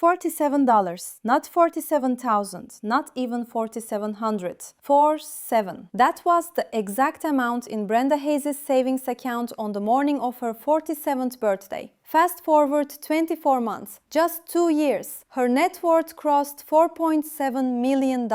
$47, not 47,000, not even 4,700. 47. That was the exact amount in Brenda Hayes' savings account on the morning of her 47th birthday. Fast forward 24 months, just 2 years, her net worth crossed $4.7 million.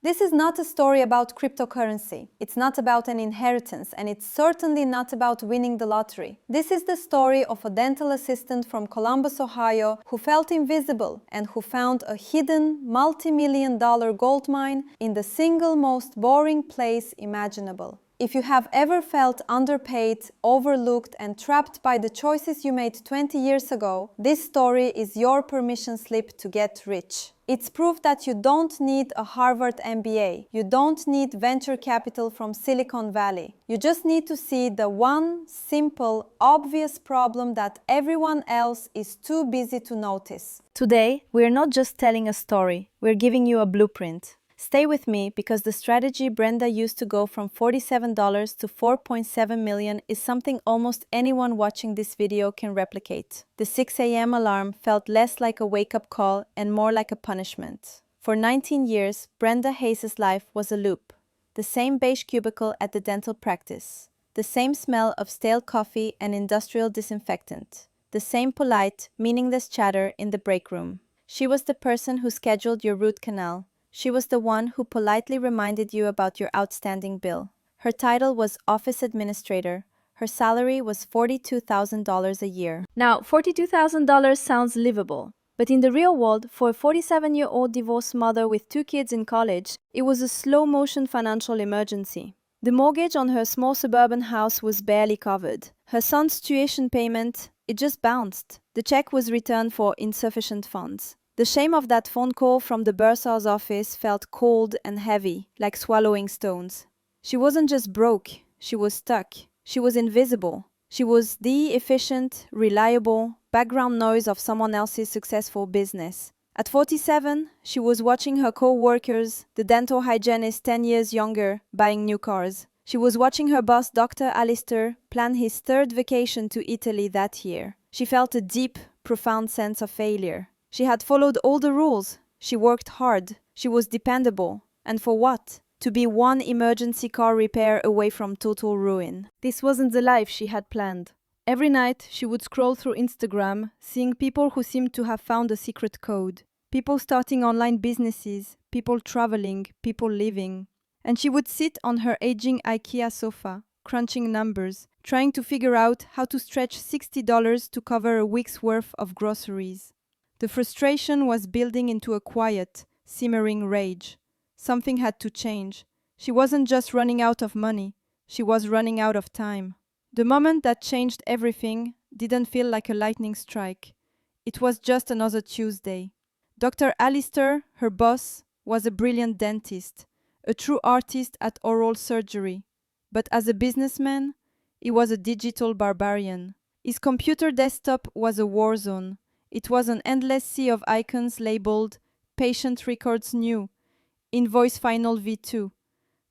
This is not a story about cryptocurrency. It's not about an inheritance, and it's certainly not about winning the lottery. This is the story of a dental assistant from Columbus, Ohio, who felt invisible and who found a hidden multi-million-dollar gold mine in the single most boring place imaginable. If you have ever felt underpaid, overlooked, and trapped by the choices you made 20 years ago, this story is your permission slip to get rich. It's proof that you don't need a Harvard MBA. You don't need venture capital from Silicon Valley. You just need to see the one simple, obvious problem that everyone else is too busy to notice. Today, we're not just telling a story, we're giving you a blueprint. Stay with me because the strategy Brenda used to go from $47 to $4.7 million is something almost anyone watching this video can replicate. The 6 a.m. alarm felt less like a wake-up call and more like a punishment. For 19 years, Brenda Hayes' life was a loop. The same beige cubicle at the dental practice. The same smell of stale coffee and industrial disinfectant. The same polite, meaningless chatter in the break room. She was the person who scheduled your root canal. She was the one who politely reminded you about your outstanding bill. Her title was Office Administrator. Her salary was $42,000 a year. Now, $42,000 sounds livable. But in the real world, for a 47-year-old divorced mother with 2 kids in college, it was a slow-motion financial emergency. The mortgage on her small suburban house was barely covered. Her son's tuition payment, it just bounced. The check was returned for insufficient funds. The shame of that phone call from the bursar's office felt cold and heavy, like swallowing stones. She wasn't just broke, she was stuck. She was invisible. She was the efficient, reliable background noise of someone else's successful business. At 47, she was watching her co-workers, the dental hygienist 10 years younger, buying new cars. She was watching her boss, Dr. Alistair, plan his 3rd vacation to Italy that year. She felt a deep, profound sense of failure. She had followed all the rules. She worked hard. She was dependable. And for what? To be one emergency car repair away from total ruin. This wasn't the life she had planned. Every night, she would scroll through Instagram, seeing people who seemed to have found a secret code. People starting online businesses, people traveling, people living. And she would sit on her aging IKEA sofa, crunching numbers, trying to figure out how to stretch $60 to cover a week's worth of groceries. The frustration was building into a quiet, simmering rage. Something had to change. She wasn't just running out of money, she was running out of time. The moment that changed everything didn't feel like a lightning strike. It was just another Tuesday. Dr. Alistair, her boss, was a brilliant dentist, a true artist at oral surgery. But as a businessman, he was a digital barbarian. His computer desktop was a war zone. It was an endless sea of icons labeled Patient Records New, Invoice Final V2,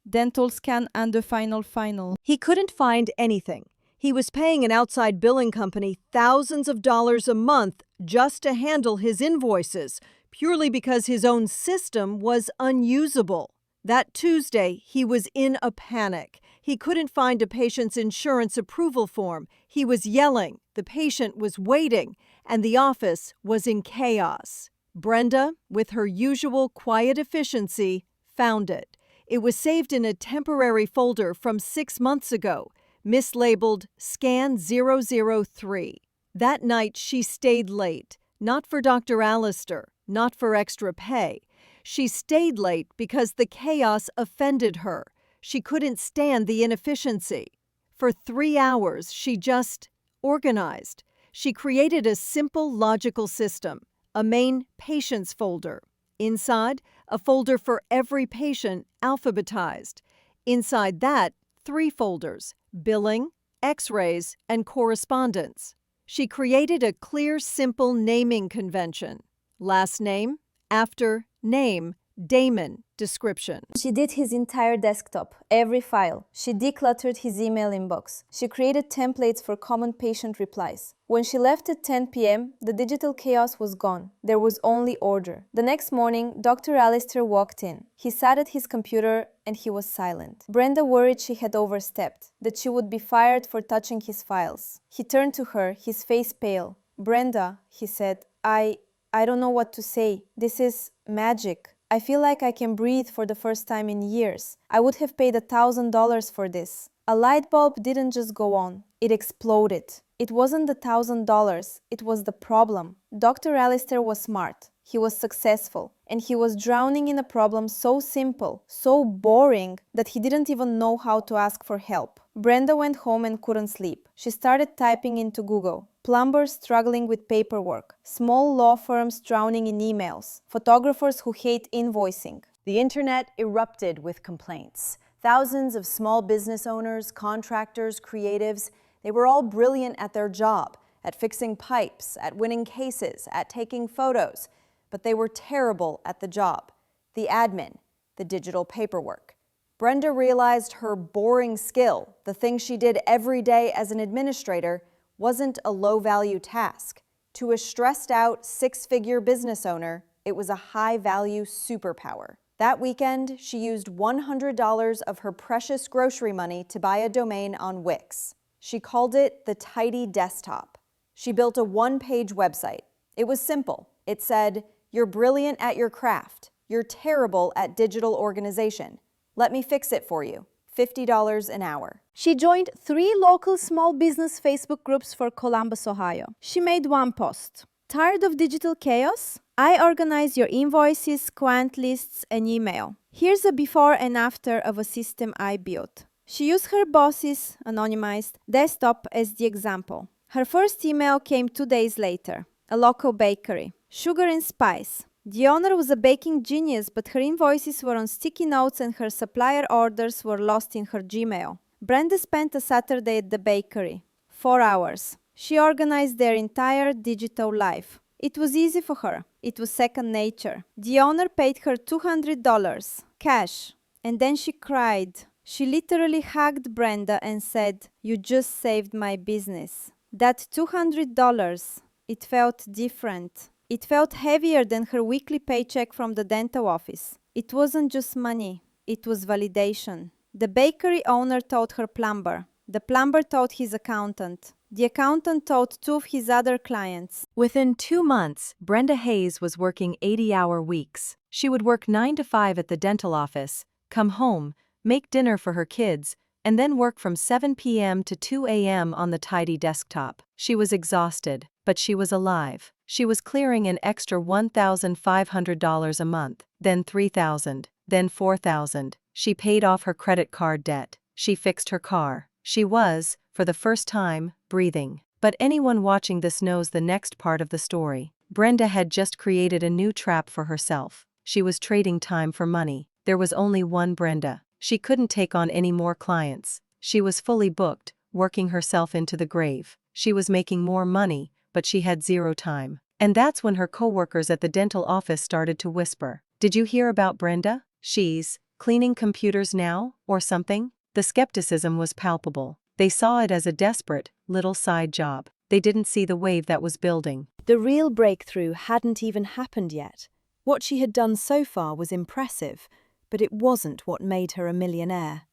Dental Scan Under Final. He couldn't find anything. He was paying an outside billing company thousands of dollars a month just to handle his invoices, purely because his own system was unusable. That Tuesday, he was in a panic. He couldn't find a patient's insurance approval form. He was yelling. The patient was waiting, and the office was in chaos. Brenda, with her usual quiet efficiency, found it. It was saved in a temporary folder from 6 months ago, mislabeled Scan 003. That night, she stayed late, not for Dr. Alistair, not for extra pay. She stayed late because the chaos offended her. She couldn't stand the inefficiency. For 3 hours, she just organized. She created a simple logical system, a main patients folder. Inside, a folder for every patient alphabetized. Inside that, 3 folders, billing, x-rays, and correspondence. She created a clear, simple naming convention. Last name, after, name, Damon, description. She did his entire desktop, every file. She decluttered his email inbox. She created templates for common patient replies. When she left at 10 p.m., the digital chaos was gone. There was only order. The next morning, Dr. Alistair walked in. He sat at his computer and he was silent. Brenda worried she had overstepped, that she would be fired for touching his files. He turned to her, his face pale. "Brenda," he said, I don't know what to say. This is magic. I feel like I can breathe for the first time in years. I would have paid $1,000 for this." A light bulb didn't just go on. It exploded. It wasn't the $1,000. It was the problem. Dr. Alistair was smart. He was successful. And he was drowning in a problem so simple, so boring, that he didn't even know how to ask for help. Brenda went home and couldn't sleep. She started typing into Google. Plumbers struggling with paperwork, small law firms drowning in emails, photographers who hate invoicing. The internet erupted with complaints. Thousands of small business owners, contractors, creatives, they were all brilliant at their job, at fixing pipes, at winning cases, at taking photos, but they were terrible at the job, the admin, the digital paperwork. Brenda realized her boring skill, the thing she did every day as an administrator, wasn't a low-value task. To a stressed-out, six-figure business owner, it was a high-value superpower. That weekend, she used $100 of her precious grocery money to buy a domain on Wix. She called it the Tidy Desktop. She built a one-page website. It was simple. It said, "You're brilliant at your craft. You're terrible at digital organization. Let me fix it for you. $50 an hour." She joined 3 local small business Facebook groups for Columbus, Ohio. She made one post. "Tired of digital chaos? I organize your invoices, quant lists, and email. Here's a before and after of a system I built." She used her boss's, anonymized, desktop as the example. Her first email came 2 days later. A local bakery. "Sugar and spice. The owner was a baking genius, but her invoices were on sticky notes and her supplier orders were lost in her Gmail." Brenda spent a Saturday at the bakery. 4 hours. She organized their entire digital life. It was easy for her. It was second nature. The owner paid her $200, cash, and then she cried. She literally hugged Brenda and said, "You just saved my business." That $200, it felt different. It felt heavier than her weekly paycheck from the dental office. It wasn't just money, it was validation. The bakery owner told her plumber. The plumber told his accountant. The accountant told 2 of his other clients. Within 2 months, Brenda Hayes was working 80-hour weeks. She would work 9 to 5 at the dental office, come home, make dinner for her kids, and then work from 7 p.m. to 2 a.m. on the Tidy Desktop. She was exhausted, but she was alive. She was clearing an extra $1,500 a month, then $3,000, then $4,000. She paid off her credit card debt. She fixed her car. She was, for the first time, breathing. But anyone watching this knows the next part of the story. Brenda had just created a new trap for herself. She was trading time for money. There was only one Brenda. She couldn't take on any more clients. She was fully booked, working herself into the grave. She was making more money, but she had 0 time. And that's when her coworkers at the dental office started to whisper, "Did you hear about Brenda? She's cleaning computers now, or something?" The skepticism was palpable. They saw it as a desperate, little side job. They didn't see the wave that was building. The real breakthrough hadn't even happened yet. What she had done so far was impressive, but it wasn't what made her a millionaire.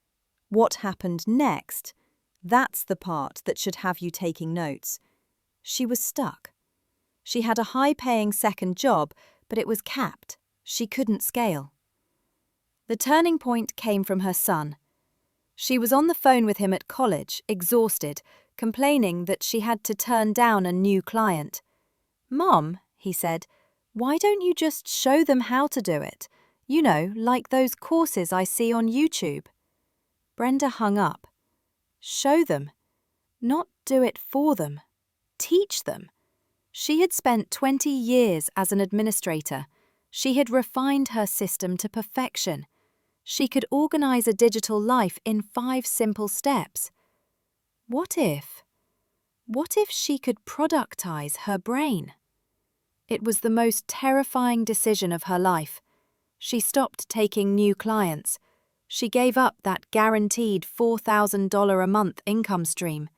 What happened next? That's the part that should have you taking notes. She was stuck. She had a high-paying second job, but it was capped. She couldn't scale. The turning point came from her son. She was on the phone with him at college, exhausted, complaining that she had to turn down a new client. "Mom," he said, "why don't you just show them how to do it? You know, like those courses I see on YouTube." Brenda hung up. Show them. Not do it for them. Teach them. She had spent 20 years as an administrator. She had refined her system to perfection. She could organize a digital life in 5 simple steps. What if she could productize her brain? It was the most terrifying decision of her life. She stopped taking new clients. She gave up that guaranteed $4,000 a month income stream.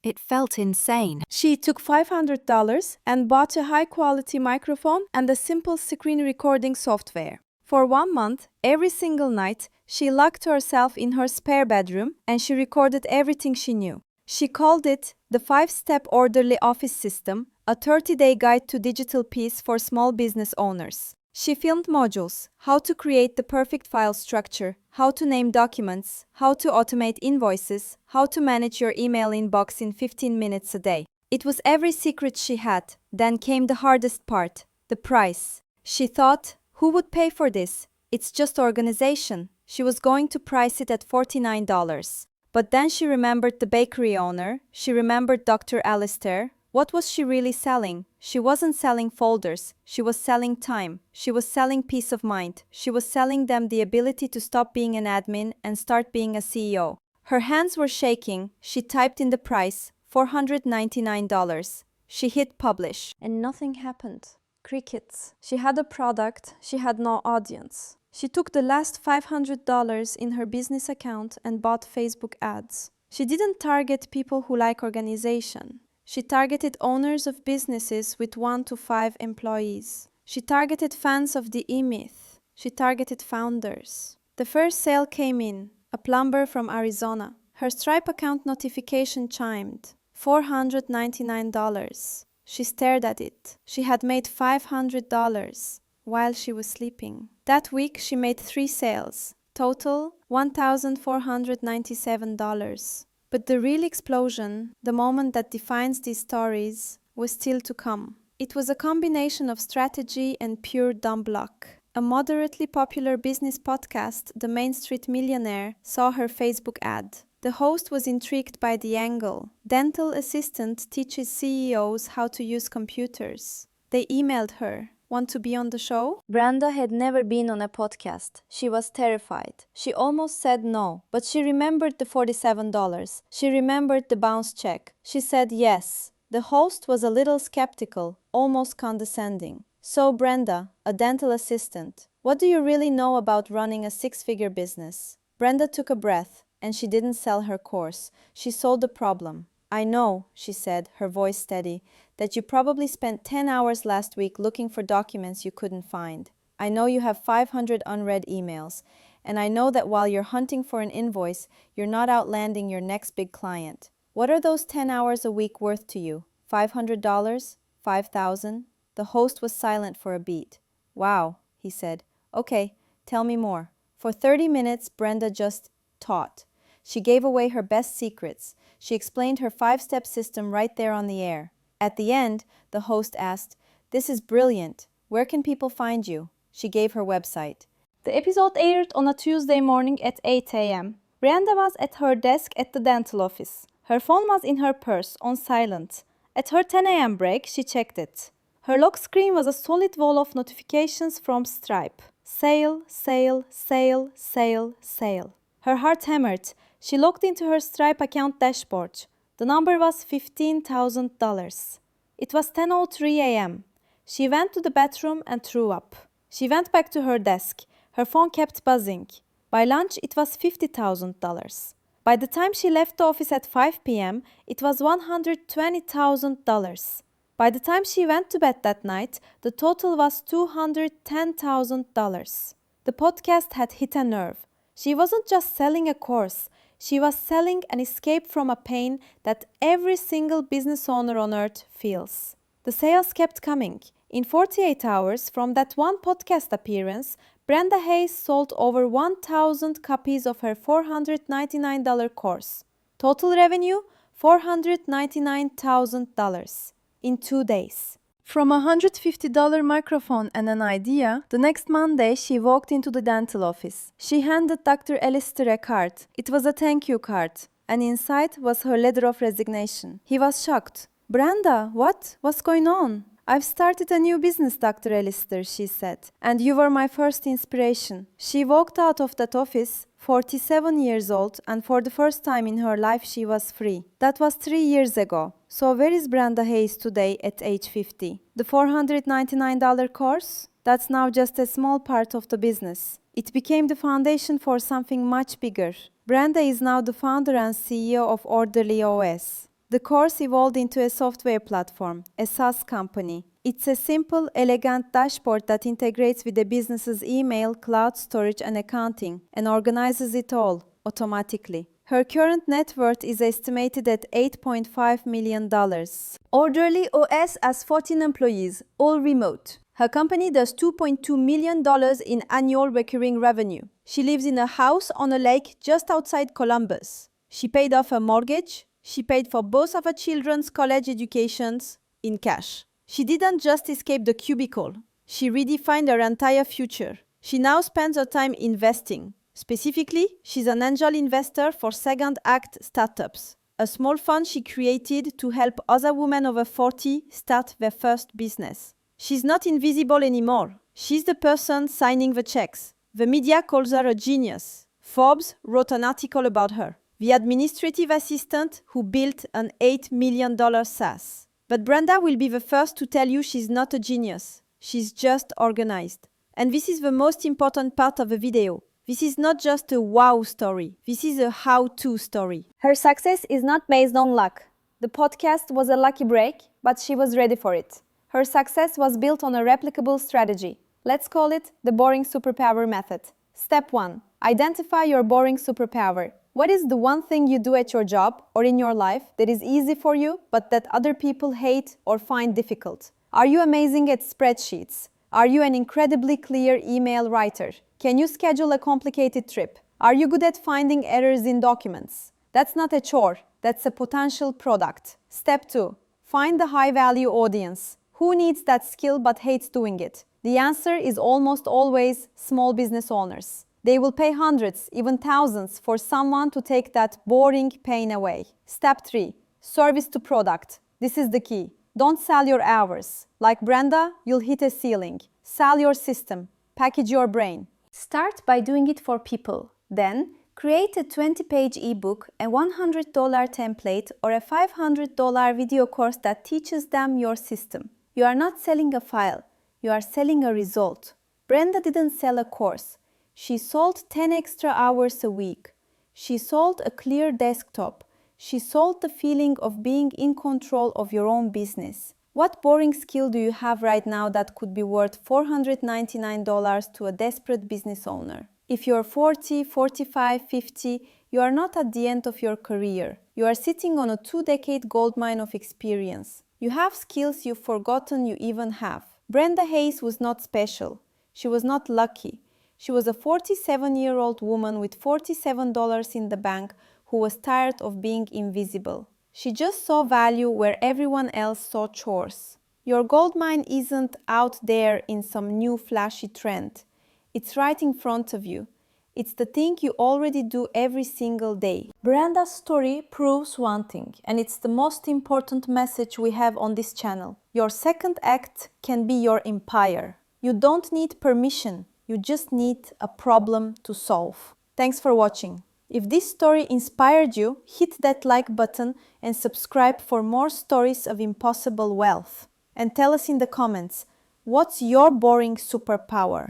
It felt insane. She took $500 and bought a high-quality microphone and a simple screen recording software. For 1 month, every single night, she locked herself in her spare bedroom and she recorded everything she knew. She called it the 5-step orderly office system, a 30-day guide to digital peace for small business owners. She filmed modules, how to create the perfect file structure, how to name documents, how to automate invoices, how to manage your email inbox in 15 minutes a day. It was every secret she had. Then came the hardest part, the price. She thought, who would pay for this? It's just organization. She was going to price it at $49. But then she remembered the bakery owner, she remembered Dr. Alistair. What was she really selling? She wasn't selling folders, she was selling time, she was selling peace of mind, she was selling them the ability to stop being an admin and start being a CEO. Her hands were shaking, she typed in the price, $499. She hit publish. And nothing happened. Crickets. She had a product, she had no audience. She took the last $500 in her business account and bought Facebook ads. She didn't target people who like organization. She targeted owners of businesses with 1 to 5 employees. She targeted fans of the E-Myth. She targeted founders. The first sale came in, a plumber from Arizona. Her Stripe account notification chimed. $499. She stared at it. She had made $500 while she was sleeping. That week she made 3 sales. Total $1,497. But the real explosion, the moment that defines these stories, was still to come. It was a combination of strategy and pure dumb luck. A moderately popular business podcast, The Main Street Millionaire, saw her Facebook ad. The host was intrigued by the angle. Dental assistant teaches CEOs how to use computers. They emailed her. Want to be on the show? Brenda had never been on a podcast. She was terrified. She almost said no, but she remembered the $47. She remembered the bounce check. She said yes. The host was a little skeptical, almost condescending. So Brenda, a dental assistant, what do you really know about running a 6-figure business? Brenda took a breath, and she didn't sell her course. She sold the problem. I know, she said, her voice steady, that you probably spent 10 hours last week looking for documents you couldn't find. I know you have 500 unread emails, and I know that while you're hunting for an invoice, you're not out landing your next big client. What are those 10 hours a week worth to you? $500? $5,000? The host was silent for a beat. Wow, he said. Okay, tell me more. For 30 minutes, Brenda just taught. She gave away her best secrets. She explained her 5-step system right there on the air. At the end, the host asked, "This is brilliant. Where can people find you?" She gave her website. The episode aired on a Tuesday morning at 8 a.m. Brenda was at her desk at the dental office. Her phone was in her purse, on silent. At her 10 a.m. break, she checked it. Her lock screen was a solid wall of notifications from Stripe. Sale, sale, sale, sale, sale. Her heart hammered. She logged into her Stripe account dashboard. The number was $15,000. It was 10:03 a.m. She went to the bathroom and threw up. She went back to her desk. Her phone kept buzzing. By lunch, it was $50,000. By the time she left the office at 5 p.m., it was $120,000. By the time she went to bed that night, the total was $210,000. The podcast had hit a nerve. She wasn't just selling a course. She was selling an escape from a pain that every single business owner on earth feels. The sales kept coming. In 48 hours from that one podcast appearance, Brenda Hayes sold over 1,000 copies of her $499 course. Total revenue, $499,000 in 2 days. From a $150 microphone and an idea, the next Monday she walked into the dental office. She handed Dr. Alistair a card. It was a thank you card, and inside was her letter of resignation. He was shocked. "Brenda, what? What's going on?" "I've started a new business, Dr. Alistair," she said, "and you were my first inspiration." She walked out of that office, 47 years old, and for the first time in her life she was free. That was 3 years ago. So where is Brenda Hayes today at age 50? The $499 course? That's now just a small part of the business. It became the foundation for something much bigger. Brenda is now the founder and CEO of Orderly OS. The course evolved into a software platform, a SaaS company. It's a simple, elegant dashboard that integrates with the business's email, cloud storage, and accounting, and organizes it all automatically. Her current net worth is estimated at $8.5 million. Orderly OS has 14 employees, all remote. Her company does $2.2 million in annual recurring revenue. She lives in a house on a lake just outside Columbus. She paid off her mortgage. She paid for both of her children's college educations in cash. She didn't just escape the cubicle. She redefined her entire future. She now spends her time investing. Specifically, she's an angel investor for Second Act startups, a small fund she created to help other women over 40 start their first business. She's not invisible anymore. She's the person signing the checks. The media calls her a genius. Forbes wrote an article about her. The administrative assistant who built an $8 million SaaS. But Brenda will be the first to tell you she's not a genius. She's just organized. And this is the most important part of the video. This is not just a wow story. This is a how-to story. Her success is not based on luck. The podcast was a lucky break, but she was ready for it. Her success was built on a replicable strategy. Let's call it the boring superpower method. Step 1. Identify your boring superpower. What is the one thing you do at your job or in your life that is easy for you but that other people hate or find difficult? Are you amazing at spreadsheets? Are you an incredibly clear email writer? Can you schedule a complicated trip? Are you good at finding errors in documents? That's not a chore, that's a potential product. Step 2. Find the high-value audience. Who needs that skill but hates doing it? The answer is almost always small business owners. They will pay hundreds, even thousands, for someone to take that boring pain away. Step 3. Service to product. This is the key. Don't sell your hours. Like Brenda, you'll hit a ceiling. Sell your system. Package your brain. Start by doing it for people. Then, create a 20-page ebook, a $100 template, or a $500 video course that teaches them your system. You are not selling a file. You are selling a result. Brenda didn't sell a course. She sold 10 extra hours a week. She sold a clear desktop. She sold the feeling of being in control of your own business. What boring skill do you have right now that could be worth $499 to a desperate business owner? If you're 40, 45, 50, you are not at the end of your career. You are sitting on a 2-decade goldmine of experience. You have skills you've forgotten you even have. Brenda Hayes was not special. She was not lucky. She was a 47-year-old woman with $47 in the bank who was tired of being invisible. She just saw value where everyone else saw chores. Your goldmine isn't out there in some new flashy trend. It's right in front of you. It's the thing you already do every single day. Brenda's story proves one thing, and it's the most important message we have on this channel. Your second act can be your empire. You don't need permission. You just need a problem to solve. Thanks for watching. If this story inspired you, hit that like button and subscribe for more stories of impossible wealth. And tell us in the comments, what's your boring superpower?